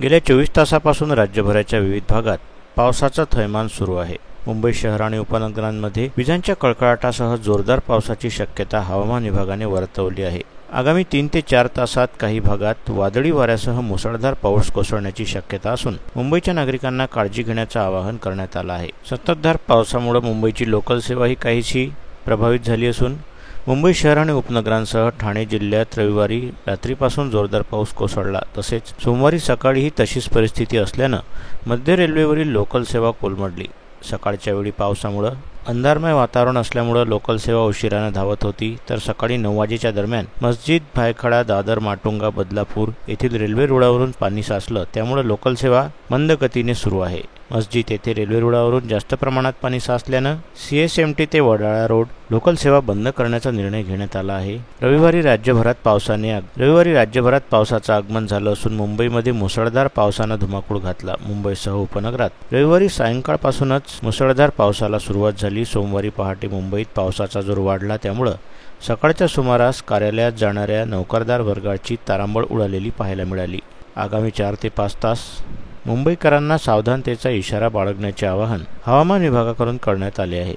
गेल्या 24 तासापासून राज्यभराच्या विविध भागात पावसाचं थैमान सुरू आहे. मुंबई शहर आणि उपनगरांमध्ये विजांच्या कडकडाटासह जोरदार पावसाची शक्यता हवामान विभागाने वर्तवली आहे. आगामी 3 ते 4 तासात काही भागात वादळी वाऱ्यासह मुसळधार पाऊस कोसळण्याची शक्यता असून मुंबईच्या नागरिकांना काळजी घेण्याचं आवाहन करण्यात आलं आहे. संततधार पावसामुळे मुंबईची लोकल सेवाही काहीशी प्रभावित झाली असून मुंबई शहर आणि उपनगरांसह ठाणे जिल्ह्यात रविवारी रात्रीपासून जोरदार पाऊस कोसळला. तसेच सोमवारी सकाळीही तशीच परिस्थिती असल्यानं मध्य रेल्वेवरील लोकल सेवा कोलमडली. सकाळच्या वेळी पावसामुळे अंधारमय वातावरण असल्यामुळे लोकल सेवा उशिराने धावत होती, तर सकाळी 9 वाजेच्या दरम्यान मस्जिद, भायखळा, दादर, माटुंगा, बदलापूर येथील रेल्वे रुळावरून पाणी साचलं, त्यामुळे लोकल सेवा मंद गतीने सुरू आहे. मस्जिद येथे रेल्वे रुळावरून जास्त प्रमाणात पाणी साचल्यानं CSMT ते वडाळा रोड लोकल सेवा बंद करण्याचा निर्णय घेण्यात आला आहे. रविवारी राज्यभरात पावसाचं आगमन झालं असून मुंबईमध्ये मुसळधार पावसानं धुमाकूळ घातला. मुंबईसह उपनगरात रविवारी सायंकाळपासूनच मुसळधार पावसाला सुरुवात झाली. सोमवारी पहाटे मुंबईत पावसाचा जोर वाढला, त्यामुळं सकाळच्या सुमारास कार्यालयात जाणाऱ्या नोकरदार वर्गाची तारांबळ उडालेली पाहायला मिळाली. आगामी 4 ते 5 तास मुंबईकरांना सावधानतेचा इशारा बाळगण्याचे आवाहन हवामान विभागाकडून करण्यात आले आहे.